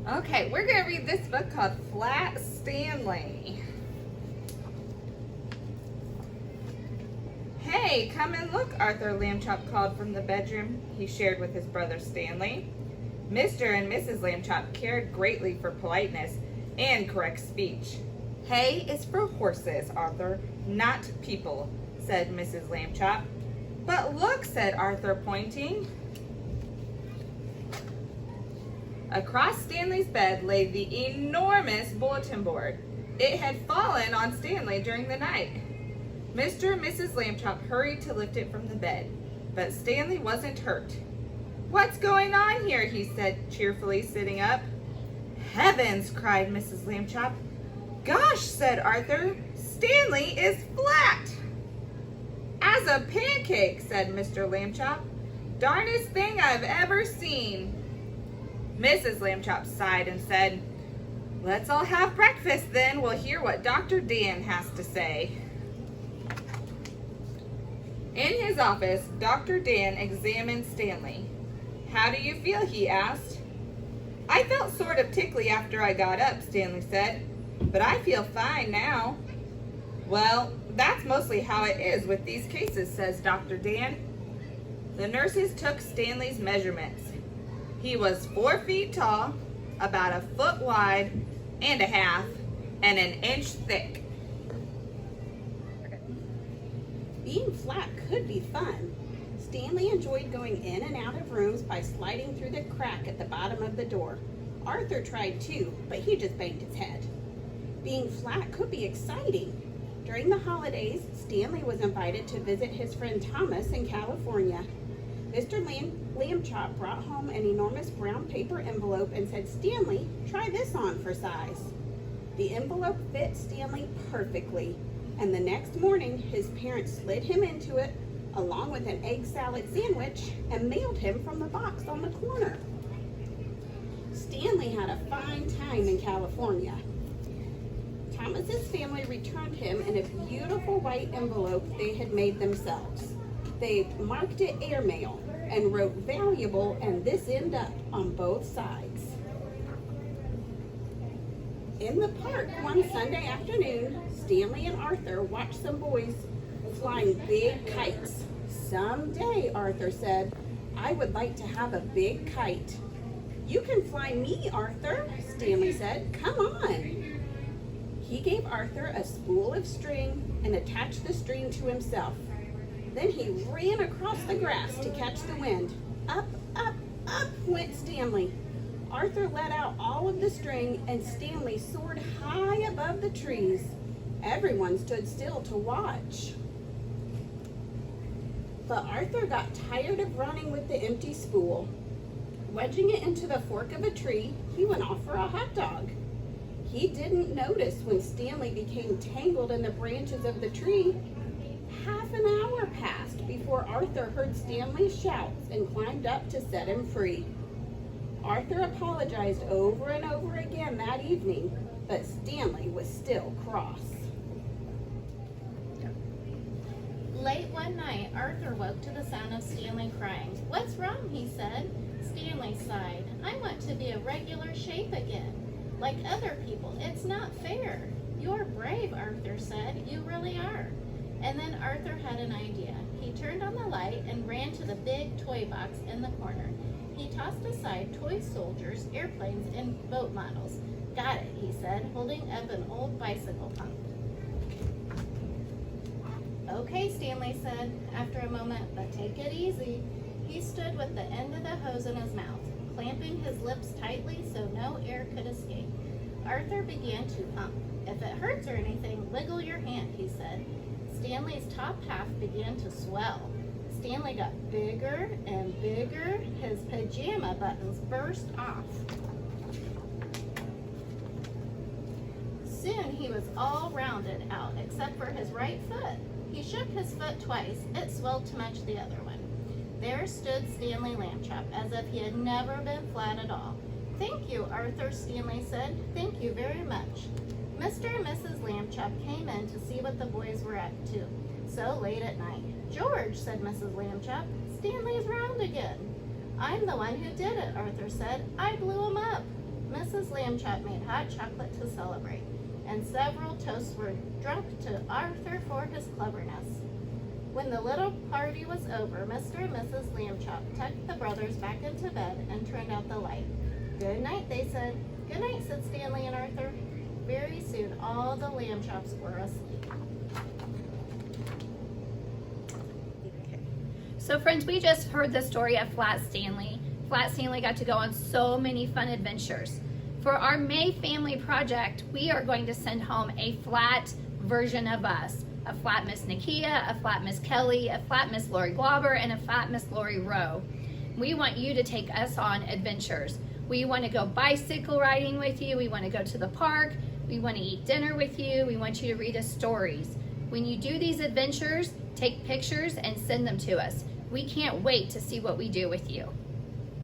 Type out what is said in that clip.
Okay, we're going to read this book called Flat Stanley. Hey, come and look, Arthur Lambchop called from the bedroom he shared with his brother Stanley. Mr. and Mrs. Lambchop cared greatly for politeness and correct speech. Hay is for horses, Arthur, not people, said Mrs. Lambchop. But look, said Arthur, pointing. Across Stanley's bed lay the enormous bulletin board. It had fallen on Stanley during the night. Mr. and Mrs. Lambchop hurried to lift it from the bed, but Stanley wasn't hurt. What's going on here? He said cheerfully, sitting up. Heavens, cried Mrs. Lambchop. Gosh, said Arthur, Stanley is flat. As a pancake, said Mr. Lambchop. Darnest thing I've ever seen. Mrs. Lambchop sighed and said, Let's all have breakfast then. We'll hear what Dr. Dan has to say. In his office, Dr. Dan examined Stanley. How do you feel? He asked. I felt sort of tickly after I got up, Stanley said, but I feel fine now. Well, that's mostly how it is with these cases, says Dr. Dan. The nurses took Stanley's measurements. He was 4 feet tall, about 1 foot wide and a half, and 1 inch thick. Being flat could be fun. Stanley enjoyed going in and out of rooms by sliding through the crack at the bottom of the door. Arthur tried too, but he just banged his head. Being flat could be exciting. During the holidays, Stanley was invited to visit his friend Thomas in California. Mr. Lambchop brought home an enormous brown paper envelope and said, Stanley, try this on for size. The envelope fit Stanley perfectly, and the next morning his parents slid him into it along with an egg salad sandwich and mailed him from the box on the corner. Stanley had a fine time in California. Thomas's family returned him in a beautiful white envelope they had made themselves. They marked it airmail and wrote valuable and this end up on both sides. In the park one Sunday afternoon, Stanley and Arthur watched some boys flying big kites. Someday, Arthur said, I would like to have a big kite. You can fly me, Arthur, Stanley said. Come on. He gave Arthur a spool of string and attached the string to himself. Then he ran across the grass to catch the wind. Up, up, up went Stanley. Arthur let out all of the string and Stanley soared high above the trees. Everyone stood still to watch. But Arthur got tired of running with the empty spool. Wedging it into the fork of a tree, he went off for a hot dog. He didn't notice when Stanley became tangled in the branches of the tree. Half an hour passed before Arthur heard Stanley's shouts and climbed up to set him free. Arthur apologized over and over again that evening, but Stanley was still cross. Late one night, Arthur woke to the sound of Stanley crying. What's wrong? He said. Stanley sighed. I want to be a regular shape again. Like other people, it's not fair. You're brave, Arthur said. You really are. And then Arthur had an idea. He turned on the light and ran to the big toy box in the corner. He tossed aside toy soldiers, airplanes, and boat models. Got it, he said, holding up an old bicycle pump. Okay, Stanley said, after a moment, but take it easy. He stood with the end of the hose in his mouth, clamping his lips tightly so no air could escape. Arthur began to pump. If it hurts or anything, wiggle your hand, he said. Stanley's top half began to swell. Stanley got bigger and bigger. His pajama buttons burst off. Soon he was all rounded out except for his right foot. He shook his foot twice. It swelled to match the other one. There stood Stanley Lambchop as if he had never been flat at all. Thank you, Arthur, Stanley said. Thank you very much. Mr. and Mrs. Lambchop came in to see what the boys were up to so late at night. George, said Mrs. Lambchop, Stanley's round again. I'm the one who did it, Arthur said. I blew him up. Mrs. Lambchop made hot chocolate to celebrate, and several toasts were drunk to Arthur for his cleverness. When the little party was over, Mr. and Mrs. Lambchop tucked the brothers back into bed and turned out the light. Good night, they said. Good night, said Stanley and Arthur. Very soon, all the Lambchops were asleep. So friends, we just heard the story of Flat Stanley. Flat Stanley got to go on so many fun adventures. For our May family project, we are going to send home a flat version of us. A flat Miss Nakia, a flat Miss Kelly, a flat Miss Lori Glauber, and a flat Miss Lori Rowe. We want you to take us on adventures. We want to go bicycle riding with you. We want to go to the park. We want to eat dinner with you. We want you to read us stories. When you do these adventures, take pictures and send them to us. We can't wait to see what we do with you.